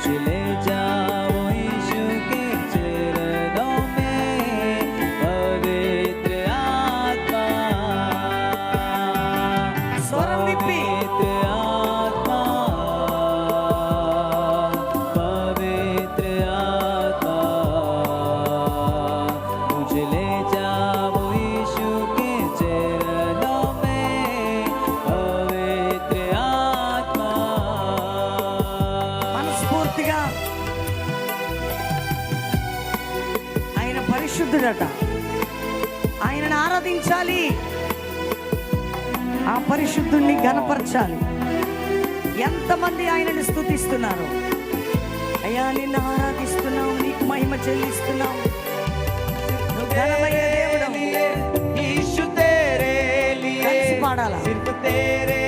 मुझे ले जाओ यीशु के चरणों में पवित्र आत्मा స్వరం విప్పి पवित्र आत्मा मुझे ले जाओ यीशु के चरणों में पवित्र आत्मा మనస్ఫూర్తిగా ఆయన పరిశుద్ధుడట, ఆయనను ఆరాధించాలి, ఆ పరిశుద్ధుణ్ణి ఘనపరచాలి. ఎంతమంది ఆయనని స్తుతిస్తున్నారు? అయ్యా నిన్ను ఆరాధిస్తున్నాం, నీకు మహిమ చెల్లిస్తున్నాం, నువ్వు ఘనమైన దేవుడవు. यीशु तेरे लिए కలిసి పాడాలా? सिर्फ तेरे